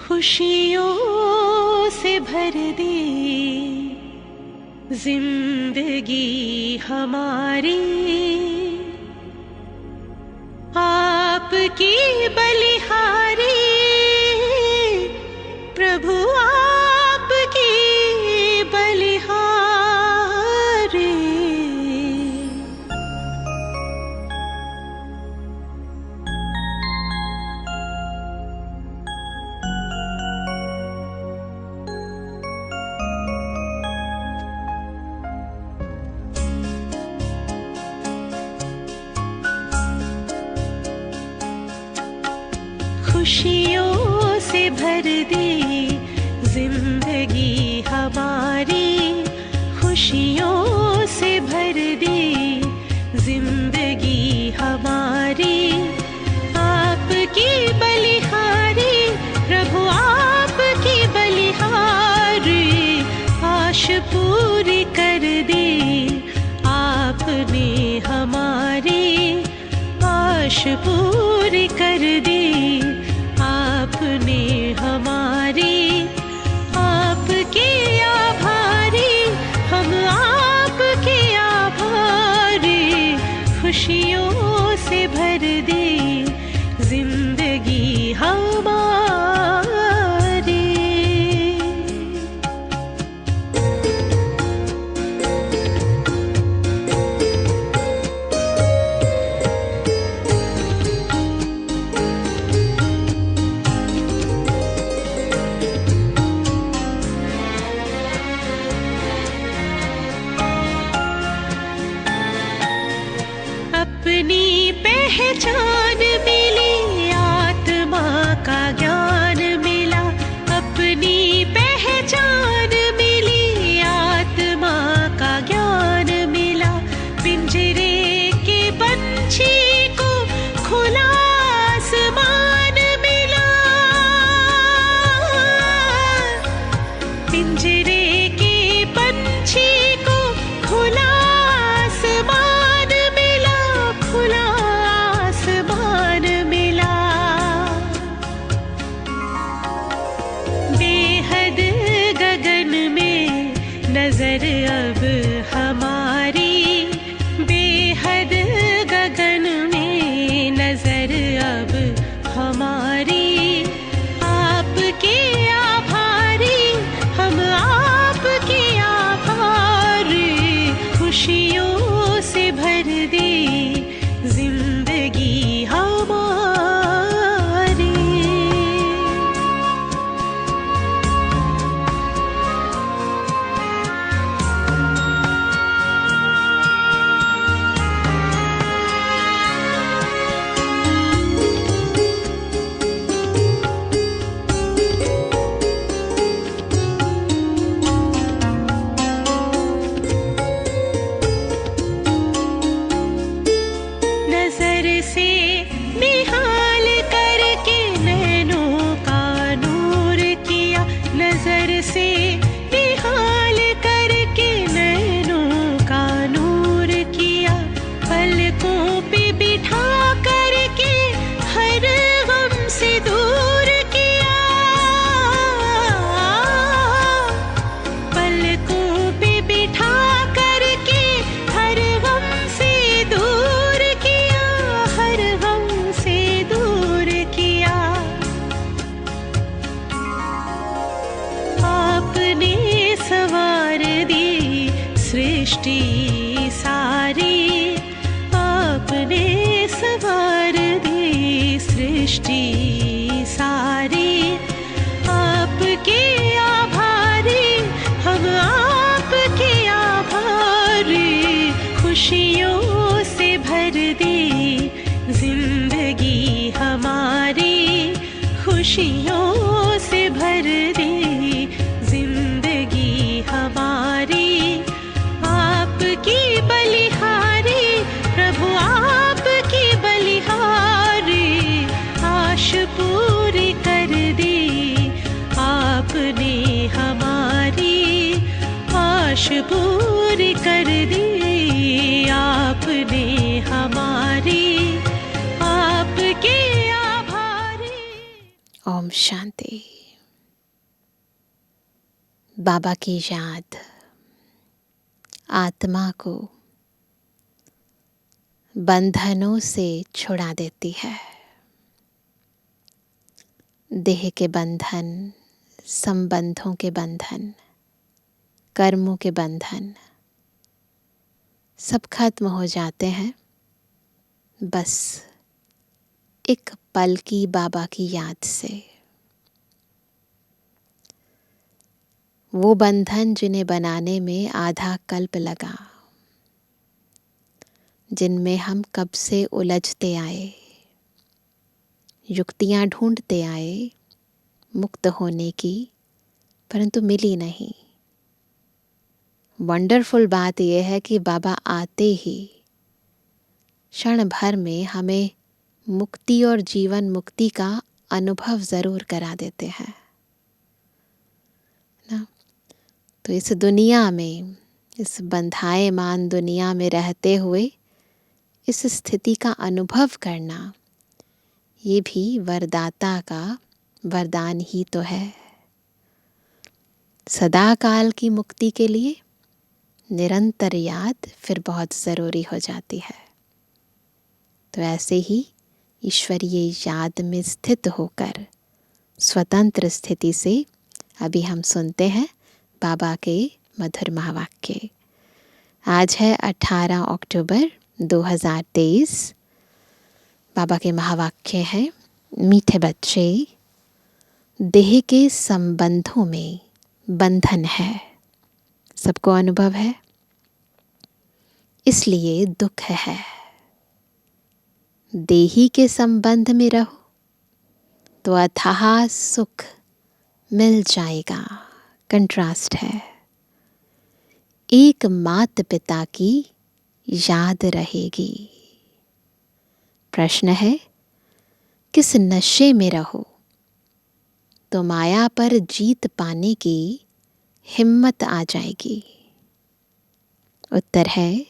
खुशियों से भर दे जिंदगी हमारी, आपकी बलिहारी प्रभु, आपकी बलिहारी। खुशियों से भर दे जिंदगी हमारी, खुशियों से भर दे जिंदगी हमारी, आपकी बलिहारी प्रभु, आपकी बलिहारी। आश पूरी कर दे आपने हमारी, आश पूरी कर दी आपने हमारी, आपके आभारी हम, आपके आभारी। खुशियों से भर दे जिंदगी हमारी। अपनी पहचान मिली, आत्मा का ज्ञान मिला, अपनी पहचान मिली, आत्मा का ज्ञान मिला। पिंजरे के पंछी को खुला आसमान मिला, पिंजरे के पंछी को खुला आसमान, खुला आसमान मिला। बेहद गगन में नजर अब हमारी, बेहद गगन में नजर अब हमारी। आपके आभारी हम, आपके आभारी। खुशियों से भर दे जिंदगी हमारी। नजर से निहाल करके नैनों का नूर किया, नजर से निहाल करके नैनों का नूर किया। पलकों पे बिठा करके हर गम से दूर किया, पलकों पे बिठा करके हर गम से दूर किया, हर गम से दूर किया। आपने सवार दी सृष्टि सारी, आपने सवार दी सृष्टि सारी। आपके आभारी हम, आपके आभारी। खुशियों से भर दे जिंदगी हमारी, खुशियों से भर दे जिंदगी हमारी। आपकी बलिहारी प्रभु, आपकी बलिहारी। आश पूरी कर दी आपने हमारी, आश पूरी कर दी आपने हमारी, आपके आभारी। ओम शांति। बाबा की याद आत्मा को बंधनों से छुड़ा देती है। देह के बंधन, संबंधों के बंधन, कर्मों के बंधन सब खत्म हो जाते हैं बस एक पल की बाबा की याद से। वो बंधन जिन्हें बनाने में आधा कल्प लगा, जिनमें हम कब से उलझते आए, युक्तियां ढूंढते आए मुक्त होने की, परंतु मिली नहीं। वंडरफुल बात यह है कि बाबा आते ही क्षण भर में हमें मुक्ति और जीवन मुक्ति का अनुभव जरूर करा देते हैं ना। तो इस दुनिया में, इस बंधाएमान दुनिया में रहते हुए इस स्थिति का अनुभव करना, ये भी वरदाता का वरदान ही तो है। सदा काल की मुक्ति के लिए निरंतर याद फिर बहुत ज़रूरी हो जाती है। तो ऐसे ही ईश्वरीय याद में स्थित होकर स्वतंत्र स्थिति से अभी हम सुनते हैं बाबा के मधुर महावाक्य। आज है 18 अक्टूबर 2023। बाबा के महावाक्य हैं, मीठे बच्चे, देह के संबंधों में बंधन है, सबको अनुभव है, इसलिए दुख है। देही के संबंध में रहो तो अथाह सुख मिल जाएगा। कंट्रास्ट है। एक मात पिता की याद रहेगी। प्रश्न है, किस नशे में रहो तो माया पर जीत पाने की हिम्मत आ जाएगी? उत्तर है,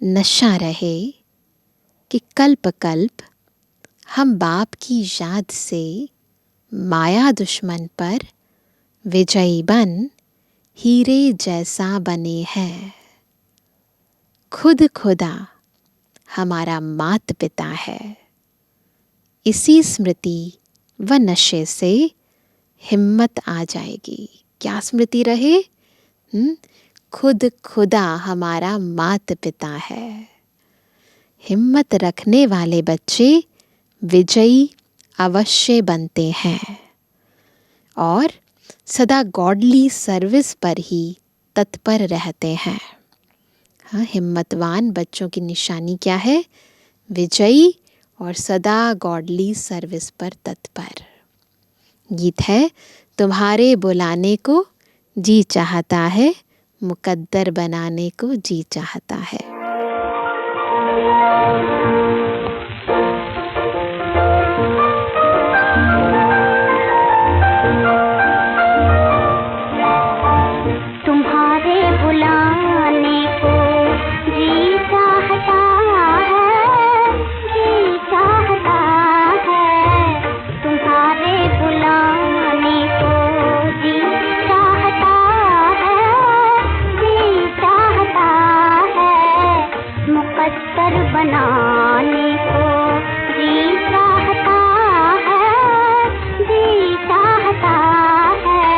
नशा रहे कि कल्प कल्प हम बाप की याद से माया दुश्मन पर विजयी बन हीरे जैसा बने हैं। खुद खुदा हमारा मात पिता है। इसी स्मृति व नशे से हिम्मत आ जाएगी। क्या स्मृति रहे? खुद खुदा हमारा मात पिता है। हिम्मत रखने वाले बच्चे विजयी अवश्य बनते हैं और सदा गॉडली सर्विस पर ही तत्पर रहते हैं। हाँ, हिम्मतवान बच्चों की निशानी क्या है? विजयी और सदा गॉडली सर्विस पर तत्पर। गीत है, तुम्हारे बुलाने को जी चाहता है, मुकद्दर बनाने को जी चाहता है। तुम्हारे बुलाने को जी चाहता है, जी चाहता है। तुम्हारे बुलाने को जी चाहता है, जी चाहता है। मुकद्दर बनाने को जी चाहता है, जी चाहता है।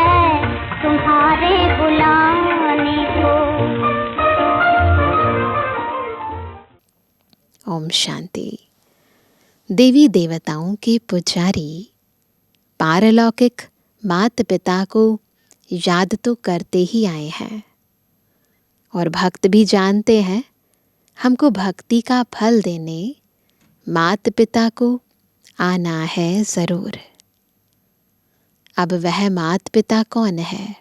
तुम्हारे बुलाने को। ओम शांति। देवी देवताओं के पुजारी पारलौकिक माता पिता को याद तो करते ही आए हैं और भक्त भी जानते हैं हमको भक्ति का फल देने माता पिता को आना है ज़रूर। अब वह माता पिता कौन है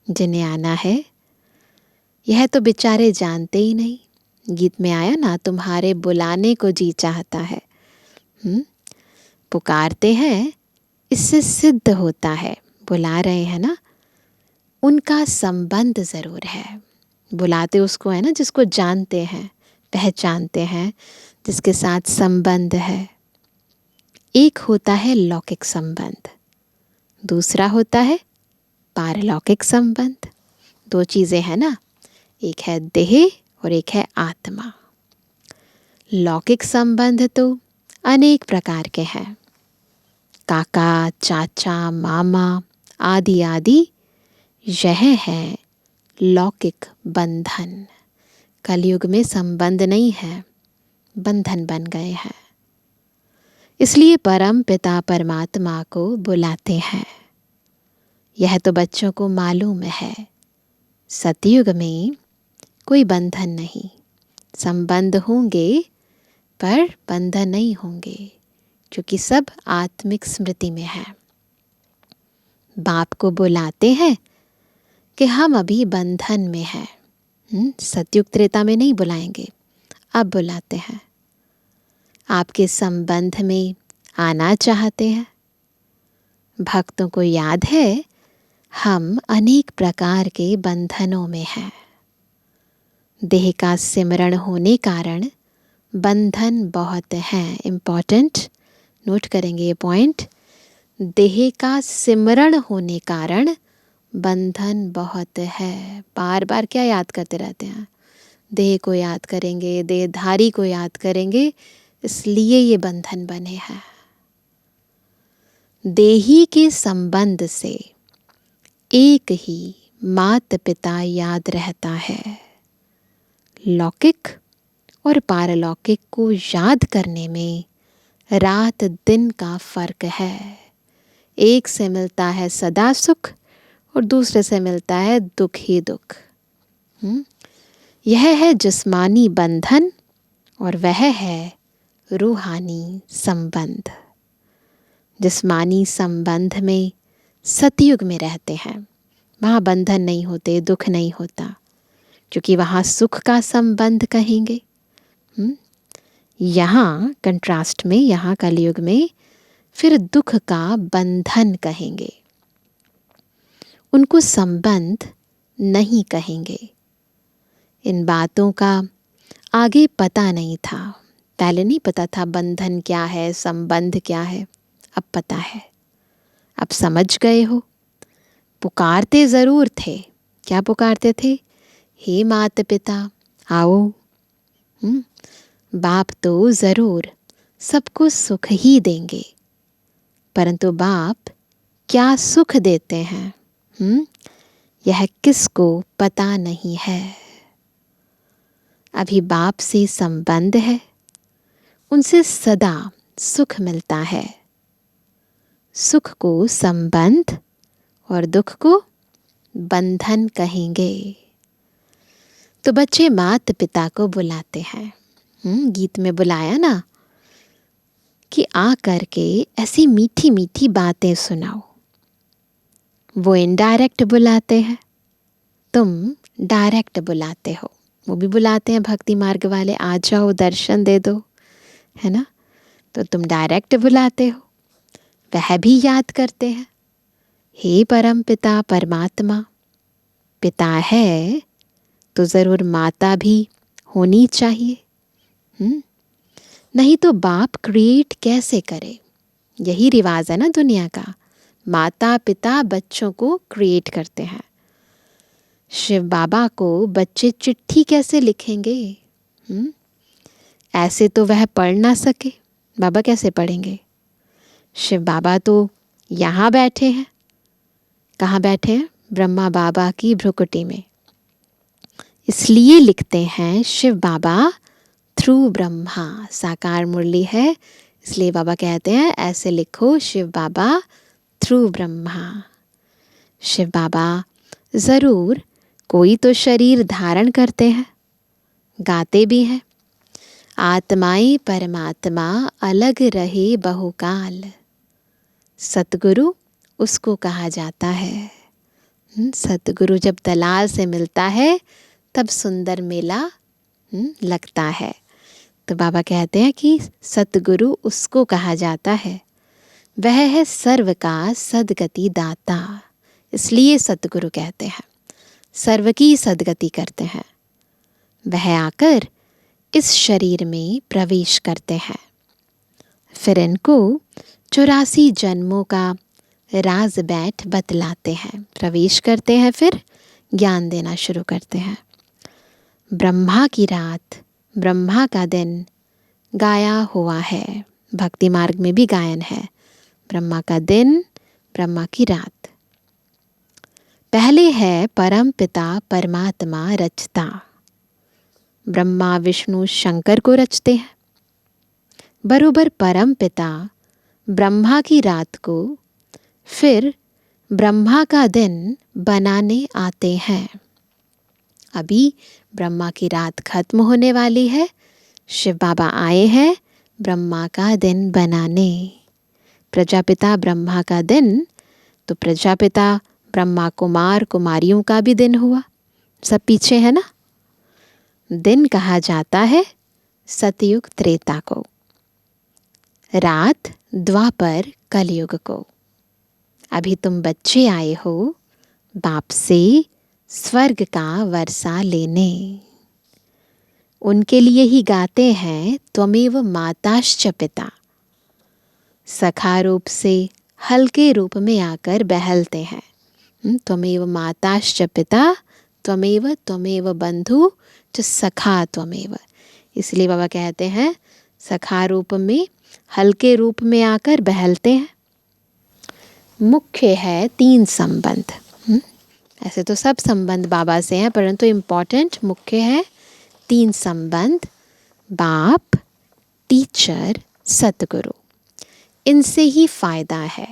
जिन्हें आना है? यह तो बेचारे जानते ही नहीं। गीत में आया ना, तुम्हारे बुलाने को जी चाहता है। पुकारते हैं, इससे सिद्ध होता है, बुला रहे हैं ना, उनका संबंध ज़रूर है। बुलाते उसको है ना जिसको जानते हैं, पहचानते हैं, जिसके साथ संबंध है। एक होता है लौकिक संबंध, दूसरा होता है पारलौकिक संबंध, दो चीज़ें हैं ना, एक है देह और एक है आत्मा। लौकिक संबंध तो अनेक प्रकार के हैं, काका, चाचा, मामा आदि आदि। यह है लौकिक बंधन। कलयुग में संबंध नहीं है, बंधन बन गए हैं। इसलिए परम पिता परमात्मा को बुलाते हैं। यह तो बच्चों को मालूम है। सतयुग में कोई बंधन नहीं, संबंध होंगे पर बंधन नहीं होंगे, क्योंकि सब आत्मिक स्मृति में है। बाप को बुलाते हैं कि हम अभी बंधन में हैं। सतयुग त्रेता में नहीं बुलाएंगे, अब बुलाते हैं। आपके संबंध में आना चाहते हैं। भक्तों को याद है हम अनेक प्रकार के बंधनों में हैं। देह का सिमरण होने कारण बंधन बहुत हैं। इम्पॉर्टेंट, नोट करेंगे ये पॉइंट। देह का सिमरण होने कारण बंधन बहुत है। बार बार क्या याद करते रहते हैं? देह को याद करेंगे, देहधारी को याद करेंगे, इसलिए ये बंधन बने हैं। देही के संबंध से एक ही माता पिता याद रहता है। लौकिक और पारलौकिक को याद करने में रात दिन का फर्क है। एक से मिलता है सदा सुख और दूसरे से मिलता है दुख ही दुख। यह है जिस्मानी बंधन और वह है रूहानी संबंध। जिस्मानी संबंध में सतयुग में रहते हैं, वहाँ बंधन नहीं होते, दुख नहीं होता, क्योंकि वहाँ सुख का संबंध कहेंगे। यहाँ कंट्रास्ट में, यहाँ कलयुग में फिर दुख का बंधन कहेंगे। उनको संबंध नहीं कहेंगे। इन बातों का आगे पता नहीं था। पहले नहीं पता था बंधन क्या है, संबंध क्या है। अब पता है, अब समझ गए हो। पुकारते ज़रूर थे। क्या पुकारते थे? हे माता पिता आओ। बाप तो ज़रूर सबको सुख ही देंगे, परंतु बाप क्या सुख देते हैं यह किसको पता नहीं है। अभी बाप से संबंध है, उनसे सदा सुख मिलता है। सुख को संबंध और दुख को बंधन कहेंगे। तो बच्चे माता पिता को बुलाते हैं। गीत में बुलाया ना कि आ करके ऐसी मीठी मीठी बातें सुनाओ। वो इनडायरेक्ट बुलाते हैं, तुम डायरेक्ट बुलाते हो। वो भी बुलाते हैं भक्ति मार्ग वाले, आ जाओ दर्शन दे दो, है ना। तो तुम डायरेक्ट बुलाते हो, वह भी याद करते हैं। हे परम पिता परमात्मा, पिता है तो ज़रूर माता भी होनी चाहिए। नहीं तो बाप क्रिएट कैसे करे? यही रिवाज है ना दुनिया का। माता पिता बच्चों को क्रिएट करते हैं। शिव बाबा को बच्चे चिट्ठी कैसे लिखेंगे? ऐसे तो वह पढ़ ना सके, बाबा कैसे पढ़ेंगे? शिव बाबा तो यहाँ बैठे हैं। कहाँ बैठे हैं? ब्रह्मा बाबा की भ्रुकुटी में। इसलिए लिखते हैं शिव बाबा थ्रू ब्रह्मा। साकार मुरली है, इसलिए बाबा कहते हैं ऐसे लिखो, शिव बाबा थ्रू ब्रह्मा। शिव बाबा ज़रूर कोई तो शरीर धारण करते हैं, गाते भी हैं। आत्माएं परमात्मा अलग रहे बहुकाल, सतगुरु उसको कहा जाता है। सतगुरु जब दलाल से मिलता है तब सुंदर मेला लगता है। तो बाबा कहते हैं कि सतगुरु उसको कहा जाता है, वह है सर्व का सद्गति दाता। इसलिए सतगुरु कहते हैं, सर्व की सद्गति करते हैं। वह आकर इस शरीर में प्रवेश करते हैं, फिर इनको 84 जन्मों का राज बैठ बतलाते हैं, प्रवेश करते हैं, फिर ज्ञान देना शुरू करते हैं। ब्रह्मा की रात, ब्रह्मा का दिन गाया हुआ है। भक्ति मार्ग में भी गायन है, ब्रह्मा का दिन, ब्रह्मा की रात। पहले है परम पिता परमात्मा रचता। ब्रह्मा विष्णु शंकर को रचते हैं। बरोबर परम पिता ब्रह्मा की रात को फिर ब्रह्मा का दिन बनाने आते हैं। अभी ब्रह्मा की रात खत्म होने वाली है, शिव बाबा आए हैं ब्रह्मा का दिन बनाने। प्रजापिता ब्रह्मा का दिन, तो प्रजापिता ब्रह्मा कुमार कुमारियों का भी दिन हुआ, सब पीछे है ना। दिन कहा जाता है सतयुग त्रेता को, रात द्वापर कलयुग को। अभी तुम बच्चे आए हो बाप से स्वर्ग का वर्षा लेने। उनके लिए ही गाते हैं त्वमेव माताश्च पिता। सखा रूप से हल्के रूप में आकर बहलते हैं। त्वमेव माताश्च पिता, त्वमेव त्वमेव बंधु च सखा त्वमेव। इसलिए बाबा कहते हैं सखा रूप में, हल्के रूप में आकर बहलते हैं। मुख्य है 3 संबंध। ऐसे तो सब संबंध बाबा से हैं, परंतु इम्पॉर्टेंट मुख्य है 3 संबंध, बाप, टीचर, सतगुरु। इनसे ही फायदा है।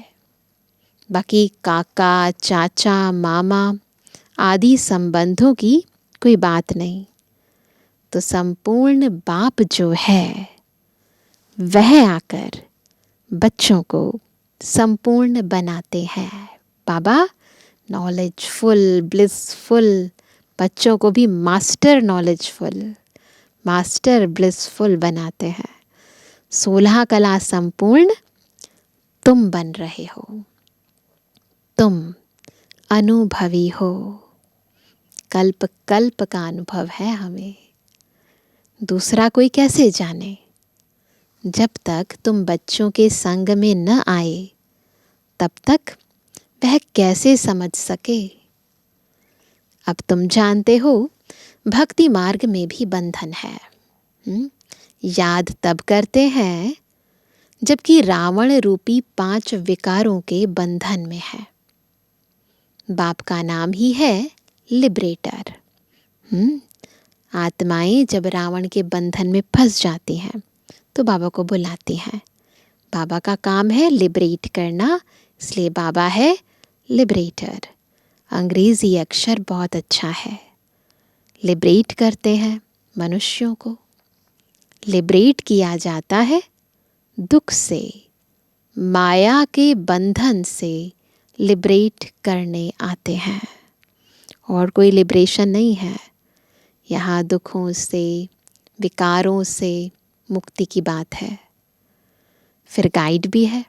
बाकी काका, चाचा, मामा आदि संबंधों की कोई बात नहीं। तो संपूर्ण बाप जो है वह आकर बच्चों को संपूर्ण बनाते हैं। बाबा नॉलेजफुल, ब्लिसफुल, बच्चों को भी मास्टर नॉलेजफुल, मास्टर ब्लिसफुल बनाते हैं। 16 कला संपूर्ण तुम बन रहे हो। तुम अनुभवी हो। कल्प कल्प का अनुभव है हमें, दूसरा कोई कैसे जाने। जब तक तुम बच्चों के संग में न आए तब तक वह कैसे समझ सके। अब तुम जानते हो भक्ति मार्ग में भी बंधन है। याद तब करते हैं जबकि रावण रूपी 5 विकारों के बंधन में है। बाप का नाम ही है लिबरेटर। आत्माएं जब रावण के बंधन में फंस जाती हैं तो बाबा को बुलाती हैं। बाबा का काम है लिबरेट करना, इसलिए बाबा है लिबरेटर। अंग्रेजी अक्षर बहुत अच्छा है। लिबरेट करते हैं मनुष्यों को। लिबरेट किया जाता है दुख से, माया के बंधन से लिबरेट करने आते हैं। और कोई लिबरेशन नहीं है। यहाँ दुखों से, विकारों से मुक्ति की बात है। फिर गाइड भी है।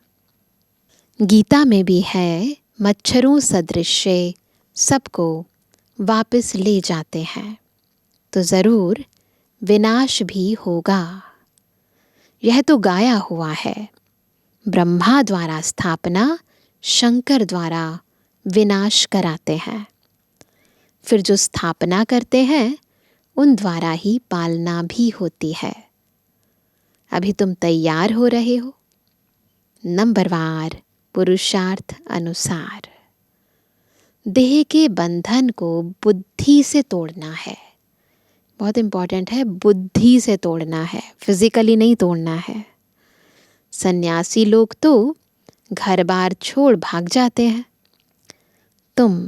गीता में भी है मच्छरों सदृश सबको वापस ले जाते हैं, तो ज़रूर विनाश भी होगा। यह तो गाया हुआ है। ब्रह्मा द्वारा स्थापना, शंकर द्वारा विनाश कराते हैं। फिर जो स्थापना करते हैं उन द्वारा ही पालना भी होती है। अभी तुम तैयार हो रहे हो नंबरवार पुरुषार्थ अनुसार। देह के बंधन को बुद्धि से तोड़ना है। बहुत इम्पॉर्टेंट है, बुद्धि से तोड़ना है, फिजिकली नहीं तोड़ना है। सन्यासी लोग तो घर बार छोड़ भाग जाते हैं। तुम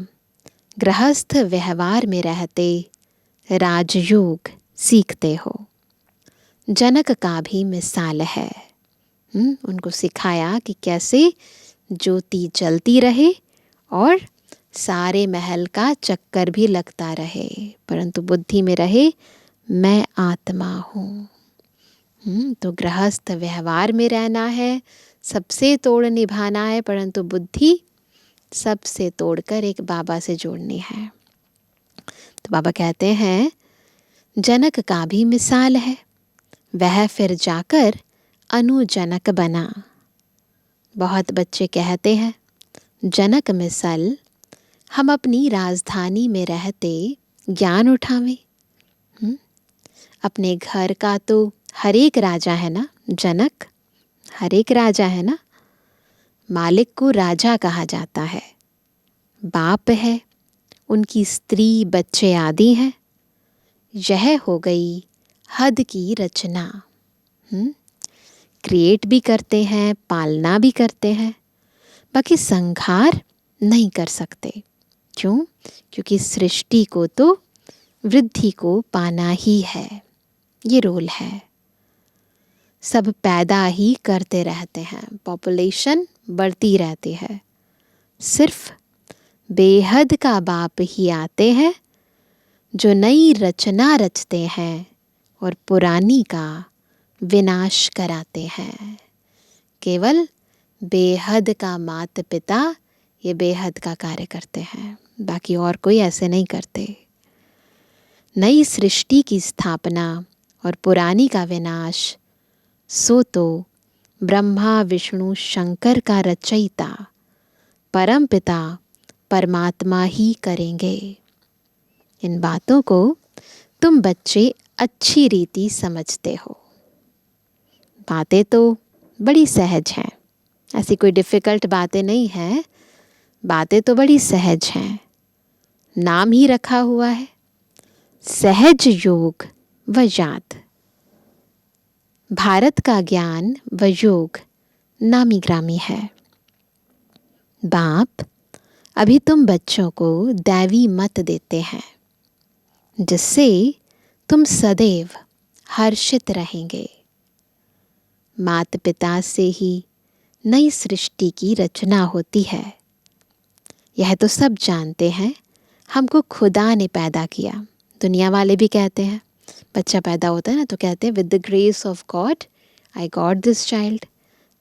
गृहस्थ व्यवहार में रहते राजयोग सीखते हो। जनक का भी मिसाल है। उनको सिखाया कि कैसे ज्योति जलती रहे और सारे महल का चक्कर भी लगता रहे, परंतु बुद्धि में रहे मैं आत्मा हूँ। तो गृहस्थ व्यवहार में रहना है, सबसे तोड़ निभाना है, परंतु बुद्धि सबसे तोड़कर एक बाबा से जोड़नी है। तो बाबा कहते हैं जनक का भी मिसाल है। वह फिर जाकर अनुजनक बना। बहुत बच्चे कहते हैं जनक मिसल हम अपनी राजधानी में रहते ज्ञान उठावें। अपने घर का तो हर एक राजा है ना, जनक हर एक राजा है ना। मालिक को राजा कहा जाता है, बाप है, उनकी स्त्री बच्चे आदि हैं। यह हो गई हद की रचना। क्रिएट भी करते हैं, पालना भी करते हैं, बाकी संहार नहीं कर सकते। क्यों? क्योंकि सृष्टि को तो वृद्धि को पाना ही है, ये रोल है। सब पैदा ही करते रहते हैं, पॉपुलेशन बढ़ती रहती है। सिर्फ बेहद का बाप ही आते हैं जो नई रचना रचते हैं और पुरानी का विनाश कराते हैं। केवल बेहद का माता पिता ये बेहद का कार्य करते हैं, बाकी और कोई ऐसे नहीं करते। नई सृष्टि की स्थापना और पुरानी का विनाश सो तो ब्रह्मा विष्णु शंकर का रचयिता परम पिता परमात्मा ही करेंगे। इन बातों को तुम बच्चे अच्छी रीति समझते हो। बातें तो बड़ी सहज हैं, ऐसी कोई डिफ़िकल्ट बातें नहीं हैं, बातें तो बड़ी सहज हैं। नाम ही रखा हुआ है सहज योग व याद। भारत का ज्ञान व योग नामी ग्रामी है। बाप अभी तुम बच्चों को दैवी मत देते हैं, जिससे तुम सदैव हर्षित रहेंगे। माता पिता से ही नई सृष्टि की रचना होती है, यह तो सब जानते हैं। हमको खुदा ने पैदा किया। दुनिया वाले भी कहते हैं, बच्चा पैदा होता है ना तो कहते हैं with the grace of God I got this child.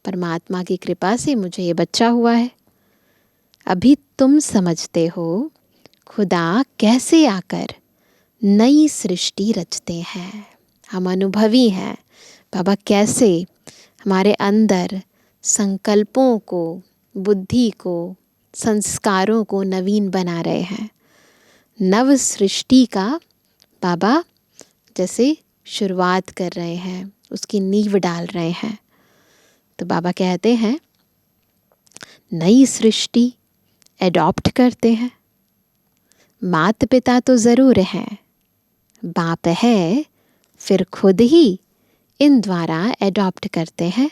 परमात्मा की कृपा से मुझे ये बच्चा हुआ है। अभी तुम समझते हो खुदा कैसे आकर नई सृष्टि रचते हैं। हम अनुभवी हैं बाबा कैसे हमारे अंदर संकल्पों को, बुद्धि को, संस्कारों को नवीन बना रहे हैं। नव सृष्टि का बाबा जैसे शुरुआत कर रहे हैं, उसकी नींव डाल रहे हैं। तो बाबा कहते हैं नई सृष्टि एडॉप्ट करते हैं। माता पिता तो ज़रूर हैं, बाप है, फिर खुद ही इन द्वारा एडॉप्ट करते हैं,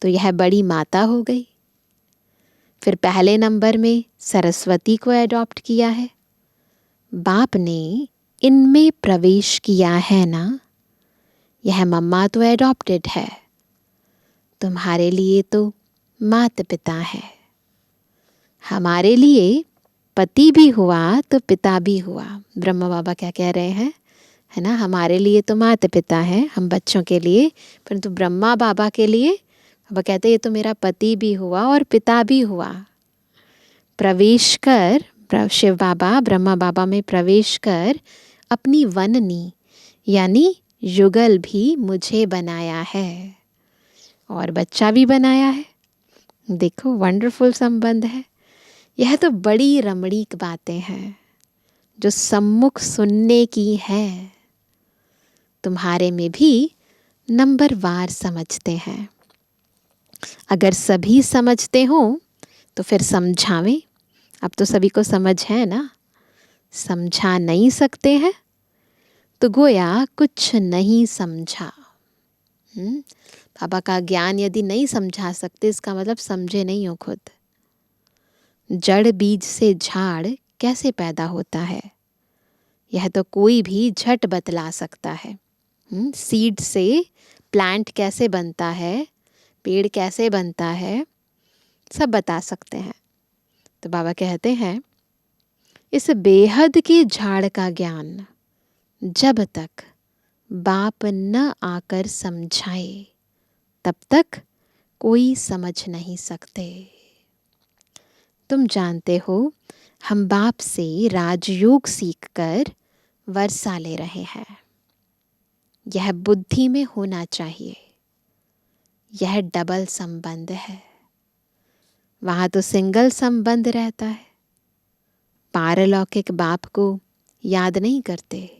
तो यह बड़ी माता हो गई। फिर पहले नंबर में सरस्वती को एडॉप्ट किया है। बाप ने इनमें प्रवेश किया है ना, यह मम्मा तो एडॉप्टेड है। तुम्हारे लिए तो माता पिता है, हमारे लिए पति भी हुआ तो पिता भी हुआ। ब्रह्मा बाबा क्या कह रहे हैं, है ना, हमारे लिए तो माता पिता है, हम बच्चों के लिए, परंतु ब्रह्मा बाबा के लिए बाबा कहते ये तो मेरा पति भी हुआ और पिता भी हुआ। प्रवेश कर, शिव बाबा ब्रह्मा बाबा में प्रवेश कर अपनी वननी यानी युगल भी मुझे बनाया है और बच्चा भी बनाया है। देखो वंडरफुल संबंध है। यह तो बड़ी रमणीक बातें हैं जो सम्मुख सुनने की है। तुम्हारे में भी नंबरवार समझते हैं। अगर सभी समझते हो तो फिर समझावें। अब तो सभी को समझ है ना, समझा नहीं सकते हैं तो गोया कुछ नहीं समझा। बाबा का ज्ञान यदि नहीं समझा सकते, इसका मतलब समझे नहीं हो खुद। जड़ बीज से झाड़ कैसे पैदा होता है, यह तो कोई भी झट बतला सकता है। सीड से प्लांट कैसे बनता है, पेड़ कैसे बनता है, सब बता सकते हैं। तो बाबा कहते हैं इस बेहद के झाड़ का ज्ञान जब तक बाप न आकर समझाए तब तक कोई समझ नहीं सकते। तुम जानते हो हम बाप से राजयोग सीखकर वर्षा ले रहे हैं। यह बुद्धि में होना चाहिए। यह डबल संबंध है। वहाँ तो सिंगल संबंध रहता है, पारलौकिक बाप को याद नहीं करते।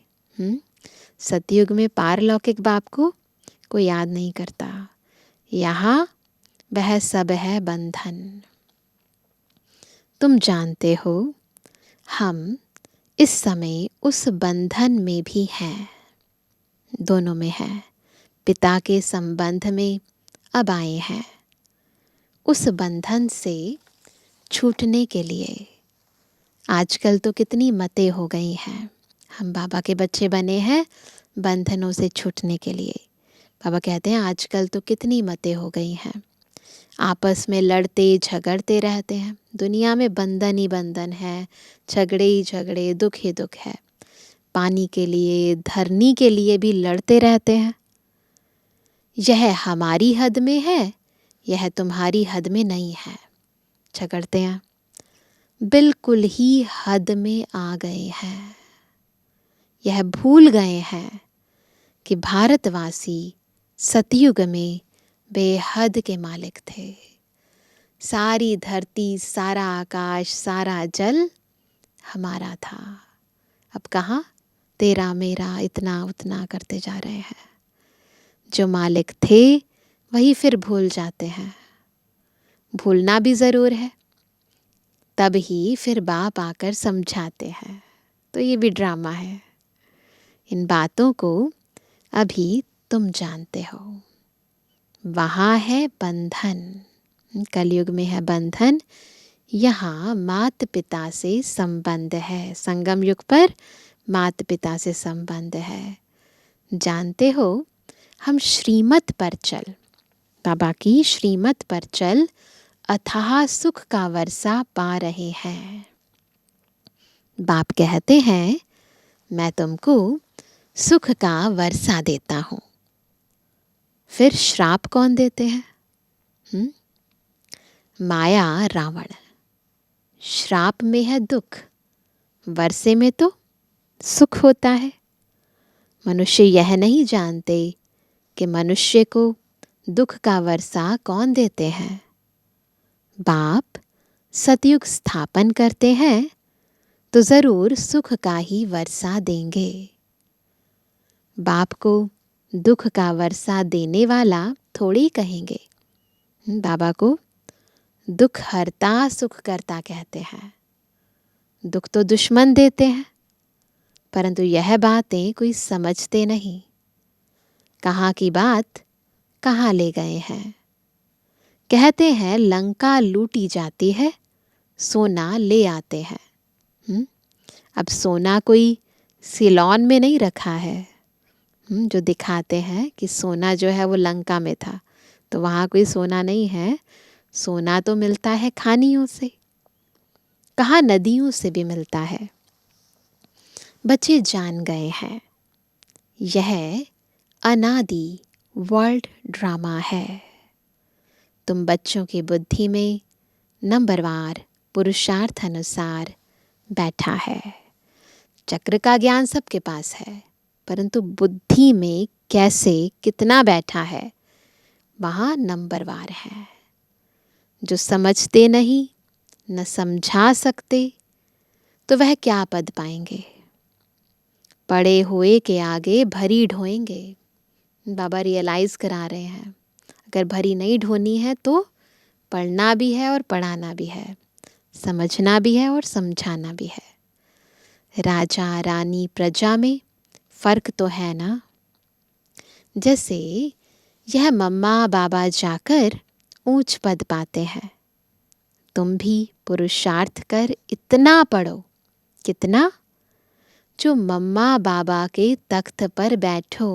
सतयुग में पारलौकिक बाप को कोई याद नहीं करता। यहाँ वह सब है बंधन। तुम जानते हो हम इस समय उस बंधन में भी हैं, दोनों में हैं। पिता के संबंध में अब आए हैं, उस बंधन से छूटने के लिए। आजकल तो कितनी मतें हो गई हैं, हम बाबा के बच्चे बने हैं बंधनों से छूटने के लिए। बाबा कहते हैं आजकल तो कितनी मतें हो गई हैं, आपस में लड़ते झगड़ते रहते हैं। दुनिया में बंधन ही बंधन है, झगड़े ही झगड़े, दुख ही दुख है। पानी के लिए, धरनी के लिए भी लड़ते रहते हैं। यह हमारी हद में है, यह तुम्हारी हद में नहीं है, झगड़ते हैं। बिल्कुल ही हद में आ गए हैं। यह भूल गए हैं कि भारतवासी सतयुग में बेहद के मालिक थे। सारी धरती, सारा आकाश, सारा जल हमारा था। अब कहाँ तेरा मेरा इतना उतना करते जा रहे हैं। जो मालिक थे वही फिर भूल जाते हैं। भूलना भी ज़रूर है, तब ही फिर बाप आकर समझाते हैं। तो ये भी ड्रामा है। इन बातों को अभी तुम जानते हो। वहाँ है बंधन, कलयुग में है बंधन। यहाँ मात पिता से संबंध है, संगम युग पर मात पिता से संबंध है। जानते हो हम श्रीमत पर चल, बाबा की श्रीमत पर चल अथाह सुख का वर्षा पा रहे हैं। बाप कहते हैं मैं तुमको सुख का वर्षा देता हूँ। फिर श्राप कौन देते हैं? माया, रावण। श्राप में है दुख, वर्षे में तो सुख होता है। मनुष्य यह नहीं जानते कि मनुष्य को दुख का वर्षा कौन देते हैं। बाप सतयुग स्थापन करते हैं तो ज़रूर सुख का ही वर्षा देंगे। बाप को दुख का वर्षा देने वाला थोड़ी कहेंगे। बाबा को दुख हरता सुख करता कहते हैं। दुख तो दुश्मन देते हैं, परंतु यह बातें कोई समझते नहीं। कहाँ की बात कहाँ ले गए हैं। कहते हैं लंका लूटी जाती है, सोना ले आते हैं। अब सोना कोई सिलोन में नहीं रखा है, जो दिखाते हैं कि सोना जो है वो लंका में था, तो वहाँ कोई सोना नहीं है। सोना तो मिलता है खानियों से, कहाँ नदियों से भी मिलता है। बच्चे जान गए हैं यह अनादि वर्ल्ड ड्रामा है। तुम बच्चों की बुद्धि में नंबरवार पुरुषार्थ अनुसार बैठा है। चक्र का ज्ञान सबके पास है, परंतु बुद्धि में कैसे कितना बैठा है वहाँ नंबरवार है। जो समझते नहीं, न समझा सकते, तो वह क्या पद पाएंगे। पड़े हुए के आगे भरी ढोएंगे। बाबा रियलाइज़ करा रहे हैं अगर भरी नहीं ढोनी है तो पढ़ना भी है और पढ़ाना भी है, समझना भी है और समझाना भी है। राजा रानी प्रजा में फ़र्क तो है ना। जैसे यह मम्मा बाबा जाकर ऊंच पद पाते हैं, तुम भी पुरुषार्थ कर इतना पढ़ो। कितना? जो मम्मा बाबा के तख्त पर बैठो।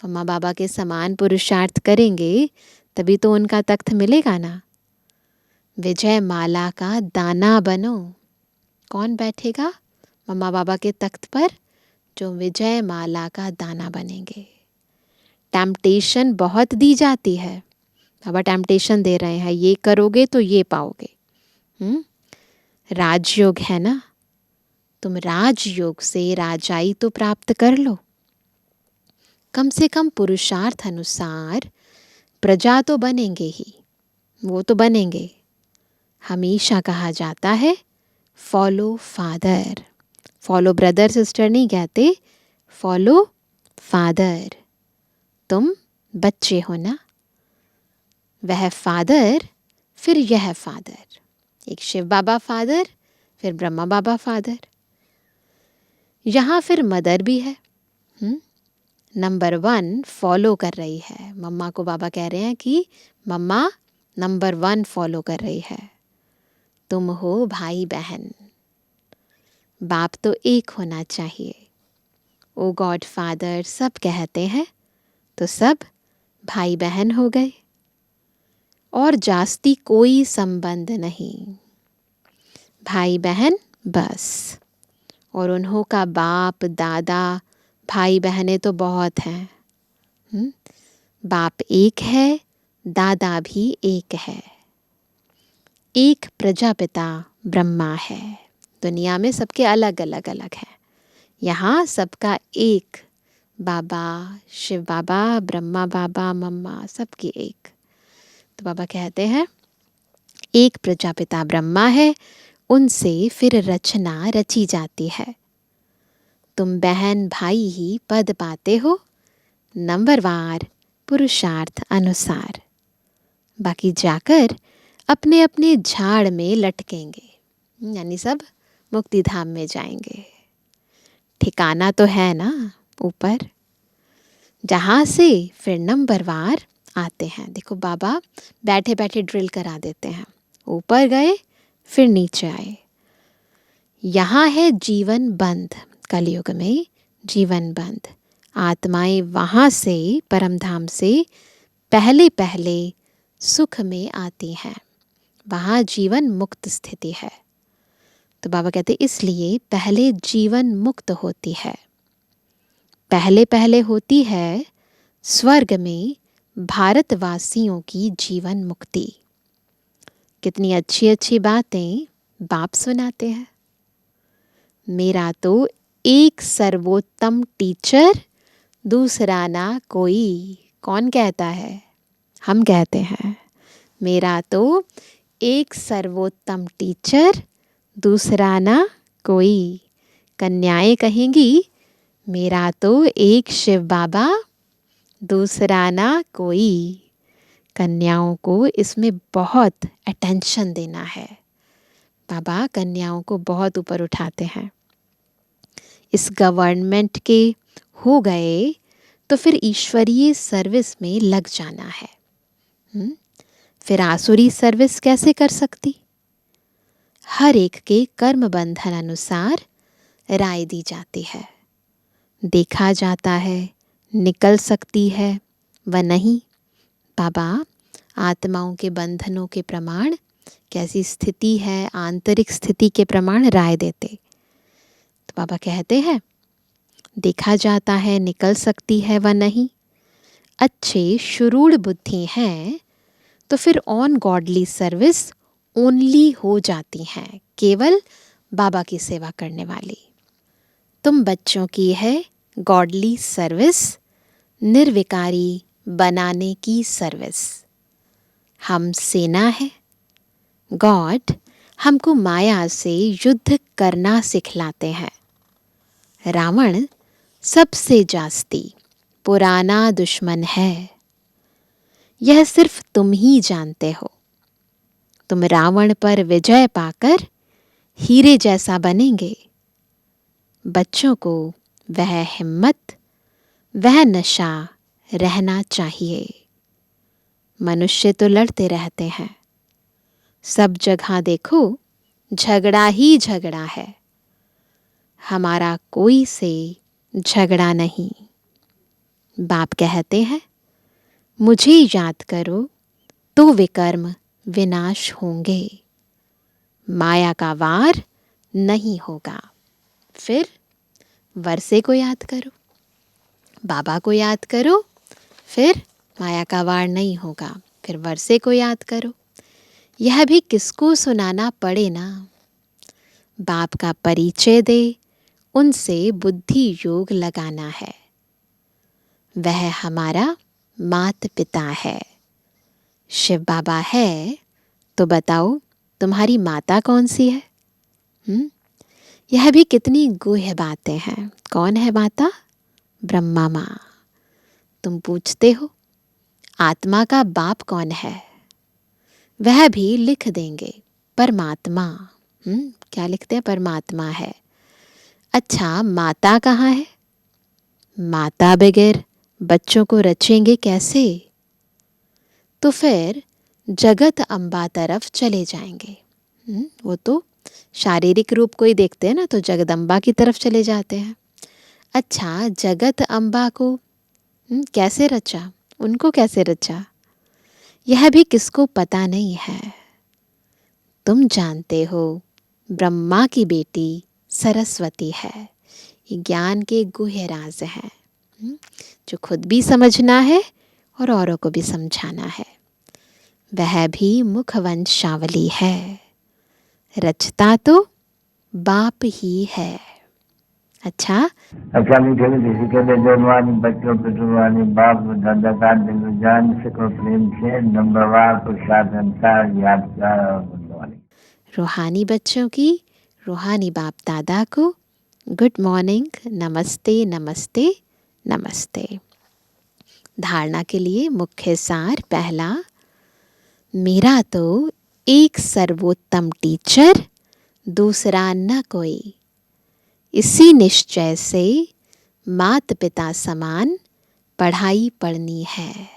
मम्मा बाबा के समान पुरुषार्थ करेंगे तभी तो उनका तख्त मिलेगा ना। विजय माला का दाना बनो। कौन बैठेगा मम्मा बाबा के तख्त पर? जो विजय माला का दाना बनेंगे। टेम्पटेशन बहुत दी जाती है, बाबा टेम्पटेशन दे रहे हैं, ये करोगे तो ये पाओगे। राजयोग है ना, तुम राजयोग से राजाई तो प्राप्त कर लो। कम से कम पुरुषार्थ अनुसार प्रजा तो बनेंगे ही, वो तो बनेंगे। हमेशा कहा जाता है follow father. Follow brother sister नहीं कहते, फॉलो फादर। तुम बच्चे हो ना, वह फादर फिर यह फादर, एक शिव बाबा फादर फिर ब्रह्मा बाबा फादर, यहाँ फिर मदर भी है। नंबर 1 फॉलो कर रही है। मम्मा को बाबा कह रहे हैं कि मम्मा नंबर 1 फॉलो कर रही है। तुम हो भाई बहन, बाप तो एक होना चाहिए। ओ गॉड फादर सब कहते हैं तो सब भाई बहन हो गए और जास्ती कोई संबंध नहीं, भाई बहन बस। और उन्हों का बाप दादा भाई बहनें तो बहुत हैं। बाप एक है, दादा भी एक है, एक प्रजापिता ब्रह्मा है। दुनिया में सबके अलग अलग अलग हैं, यहाँ सबका एक, बाबा शिव बाबा ब्रह्मा बाबा मम्मा सबकी एक। तो बाबा कहते हैं एक प्रजापिता ब्रह्मा है, उनसे फिर रचना रची जाती है। तुम बहन भाई ही पद पाते हो, नंबरवार पुरुषार्थ अनुसार। बाकी जाकर अपने अपने झाड़ में लटकेंगे, यानी सब मुक्ति धाम में जाएंगे। ठिकाना तो है ना ऊपर, जहाँ से फिर नंबरवार आते हैं। देखो बाबा बैठे बैठे ड्रिल करा देते हैं, ऊपर गए फिर नीचे आए। यहाँ है जीवन बंध, कलयुग में जीवन बंध। आत्माएं वहाँ से परमधाम से पहले पहले सुख में आती हैं, वहाँ जीवन मुक्त स्थिति है। तो बाबा कहते इसलिए पहले जीवन मुक्त होती है, पहले पहले होती है स्वर्ग में भारतवासियों की जीवन मुक्ति। कितनी अच्छी अच्छी बातें बाप सुनाते हैं। मेरा तो एक सर्वोत्तम टीचर, दूसरा ना कोई। कौन कहता है? हम कहते हैं मेरा तो एक सर्वोत्तम टीचर, दूसरा ना कोई। कन्याएं कहेंगी मेरा तो एक शिव बाबा, दूसरा ना कोई। कन्याओं को इसमें बहुत अटेंशन देना है। बाबा कन्याओं को बहुत ऊपर उठाते हैं। इस गवर्नमेंट के हो गए तो फिर ईश्वरीय सर्विस में लग जाना है। फिर आसुरी सर्विस कैसे कर सकती? हर एक के कर्म बंधन अनुसार राय दी जाती है, देखा जाता है निकल सकती है व नहीं। बाबा आत्माओं के बंधनों के प्रमाण कैसी स्थिति है, आंतरिक स्थिति के प्रमाण राय देते। तो बाबा कहते हैं देखा जाता है निकल सकती है व नहीं। अच्छे शुरूढ़ बुद्धि हैं तो फिर ऑन गॉडली सर्विस ओनली हो जाती हैं, केवल बाबा की सेवा करने वाली। तुम बच्चों की है गॉडली सर्विस, निर्विकारी बनाने की सर्विस। हम सेना है, गॉड हमको माया से युद्ध करना सिखलाते हैं। रावण सबसे जास्ती पुराना दुश्मन है, यह सिर्फ तुम ही जानते हो। तुम रावण पर विजय पाकर हीरे जैसा बनेंगे। बच्चों को वह हिम्मत, वह नशा रहना चाहिए। मनुष्य तो लड़ते रहते हैं, सब जगह देखो झगड़ा ही झगड़ा है। हमारा कोई से झगड़ा नहीं। बाप कहते हैं मुझे याद करो तो विकर्म विनाश होंगे, माया का वार नहीं होगा। फिर वर्षे को याद करो, बाबा को याद करो, फिर माया का वार नहीं होगा। फिर वर्षे को याद करो। यह भी किसको सुनाना पड़े ना। बाप का परिचय दे, उनसे बुद्धि योग लगाना है। वह हमारा माता पिता है। शिव बाबा है तो बताओ तुम्हारी माता कौन सी है? यह भी कितनी गूढ़ बातें हैं। कौन है माता? ब्रह्मा माँ। तुम पूछते हो आत्मा का बाप कौन है? वह भी लिख देंगे, परमात्मा। क्या लिखते हैं? परमात्मा है। अच्छा, माता कहाँ है? माता बगैर बच्चों को रचेंगे कैसे? तो फिर जगत अम्बा तरफ चले जाएंगे। वो तो शारीरिक रूप को ही देखते हैं ना, तो जगदम्बा की तरफ चले जाते हैं। अच्छा, जगत अम्बा को कैसे रचा? उनको कैसे रचा? यह भी किसको पता नहीं है। तुम जानते हो, ब्रह्मा की बेटी सरस्वती है। ये ज्ञान के गूढ़ राज हैं जो खुद भी समझना है और औरों को भी समझाना है। वह भी मुखवंशावली है। रचता तो बाप ही है। अच्छा, मीठे मीठे कहते जन्मानी बच्चों पितृवानी बाप दादा का दिल जान सको प्रेम से नंबरवार प्रसाद अंसार याद। रूहानी बच्चों की रूहानी बाप दादा को गुड मॉर्निंग, नमस्ते नमस्ते नमस्ते। धारणा के लिए मुख्य सार। पहला, मेरा तो एक सर्वोत्तम टीचर, दूसरा न कोई। इसी निश्चय से माता पिता समान पढ़ाई पढ़नी है।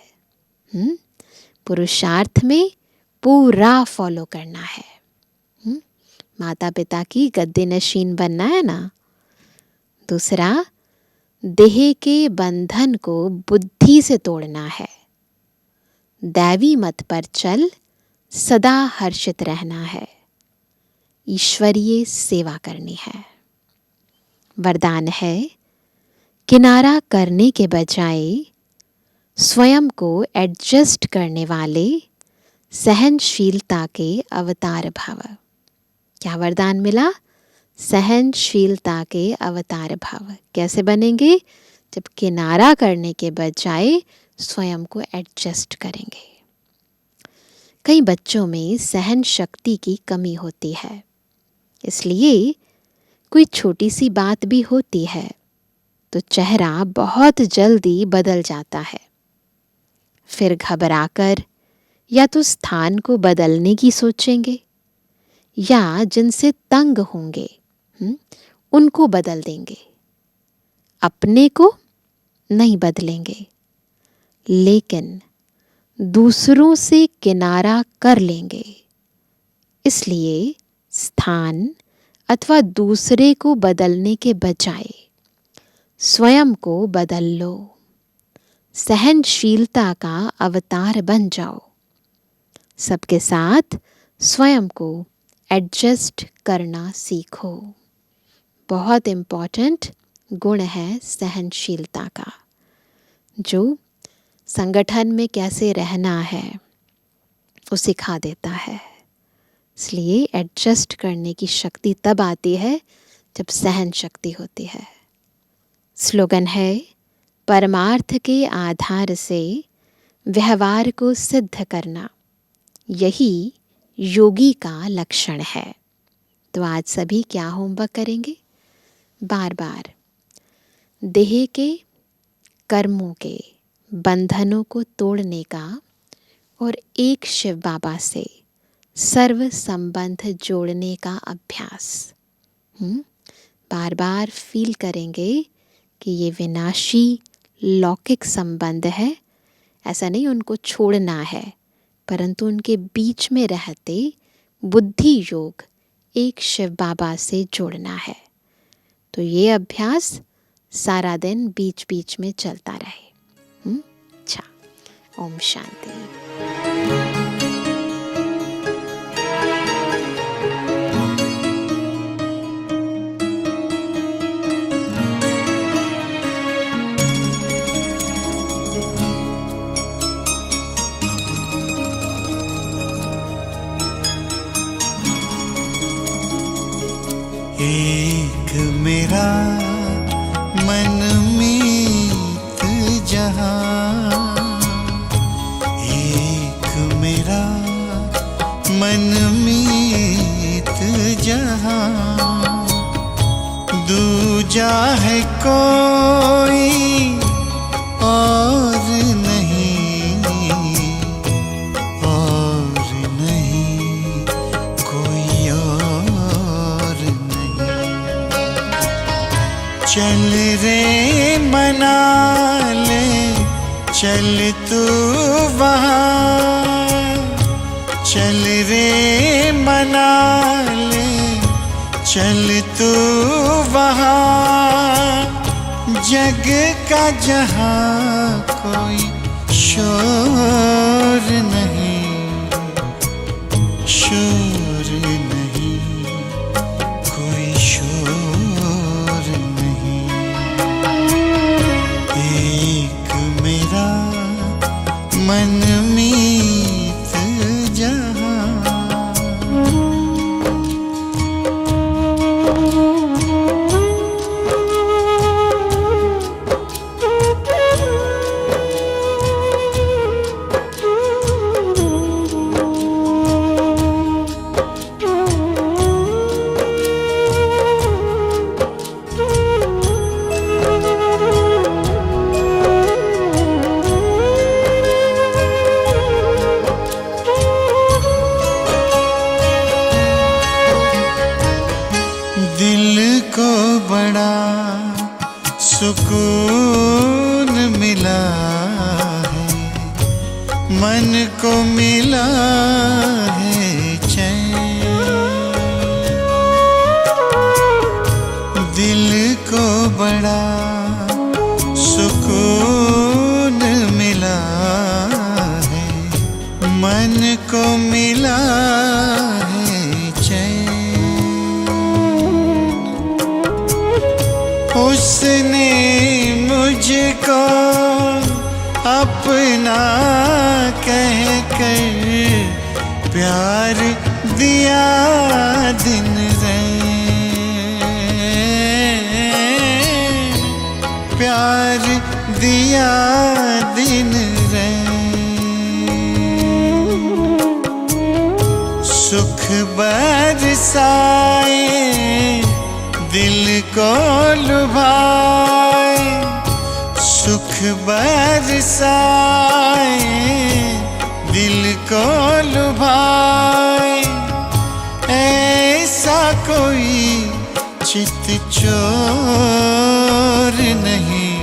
पुरुषार्थ में पूरा फॉलो करना है। माता पिता की गद्दे नशीन बनना है ना। दूसरा, देह के बंधन को बुद्धि से तोड़ना है। दैवी मत पर चल सदा हर्षित रहना है। ईश्वरीय सेवा करनी है। वरदान है, किनारा करने के बजाय स्वयं को एडजस्ट करने वाले सहनशीलता के अवतार भव। क्या वरदान मिला? सहनशीलता के अवतार भव। कैसे बनेंगे? जब किनारा करने के बजाय स्वयं को एडजस्ट करेंगे। कई बच्चों में सहन शक्ति की कमी होती है, इसलिए कोई छोटी सी बात भी होती है तो चेहरा बहुत जल्दी बदल जाता है। फिर घबराकर या तो स्थान को बदलने की सोचेंगे या जिनसे तंग होंगे उनको बदल देंगे। अपने को नहीं बदलेंगे, लेकिन दूसरों से किनारा कर लेंगे। इसलिए स्थान अथवा दूसरे को बदलने के बजाय स्वयं को बदल लो। सहनशीलता का अवतार बन जाओ। सबके साथ स्वयं को एडजस्ट करना सीखो। बहुत इम्पॉर्टेंट गुण है सहनशीलता का, जो संगठन में कैसे रहना है वो सिखा देता है। इसलिए एडजस्ट करने की शक्ति तब आती है जब सहन शक्ति होती है। स्लोगन है, परमार्थ के आधार से व्यवहार को सिद्ध करना, यही योगी का लक्षण है। तो आज सभी क्या होमवर्क करेंगे? बार बार देह के कर्मों के बंधनों को तोड़ने का और एक शिव बाबा से सर्व संबंध जोड़ने का अभ्यास। बार बार फील करेंगे कि ये विनाशी लौकिक संबंध है। ऐसा नहीं उनको छोड़ना है, परंतु उनके बीच में रहते बुद्धि योग एक शिव बाबा से जोड़ना है। तो ये अभ्यास सारा दिन बीच बीच में चलता रहे। अच्छा, ओम शांति। एक मेरा मन मीत जहां, एक मेरा मन मीत दूजा है कोई और नहीं, और नहीं कोई और नहीं। चल रे मना ले चल तू वहाँ, चल रे मना ले चल तू वहाँ। जग का जहाँ कोई शोर नहीं, शोर नहीं कोई शोर नहीं। एक मेरा मनमीत जहाँ। दिल को बड़ा सुकून मिला है, मन को मिला है चैन। दिल को बड़ा सुकून मिला है, मन को मिला है चैन। उसने मुझको अपना कहकर प्यार दिया दिन रैन, प्यार दिया दिन रैन। सुख बरसाए दिल को लुभाए, सुख बरसाए दिल को लुभाए। ऐसा कोई चित चोर नहीं,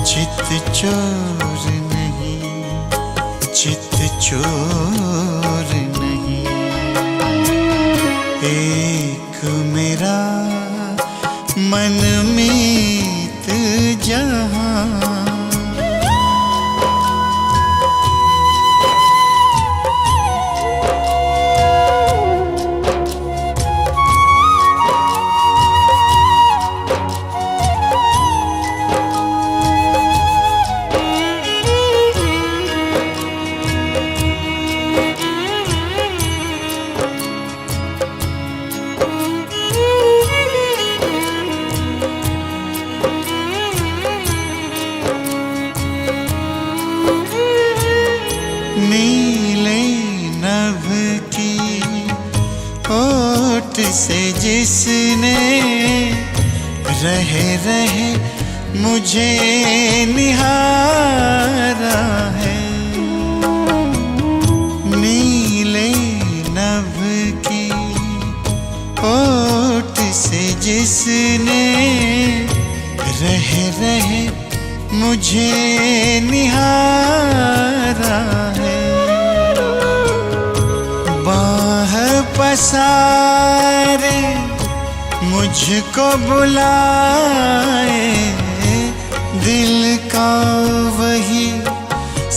चित चोर नहीं, चित चोर नहीं। एक मेरा मनमीत जहाँ। नीले नभ की ओट से जिसने रह रह मुझे निहारा है, नीले नभ की ओट से जिसने रह रह मुझे निहारा है। बाह पसारे मुझको बुलाए, दिल का वही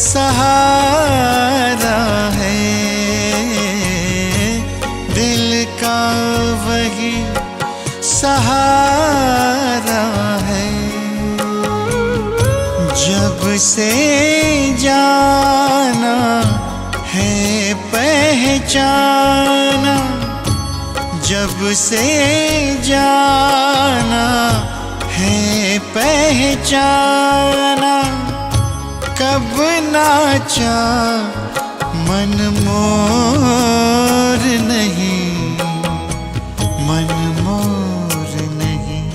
सहारा है, दिल का वही सहारा है। जब से जाना है पहचाना, जब से जाना है पहचाना। कब नाचा मन मोर नहीं, मन मोर नहीं,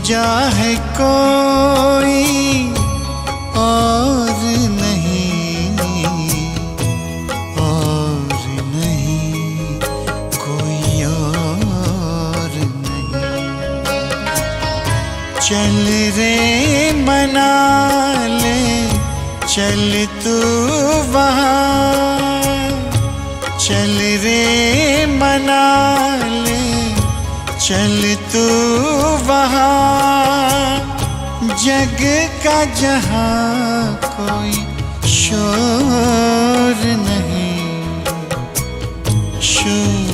दूजा है कोई और नहीं, और नहीं, कोई और नहीं। चल रे मना ले चल तू वहाँ, चल रे मना ले चल तू वहाँ, जग का जहाँ कोई शोर नहीं, शोर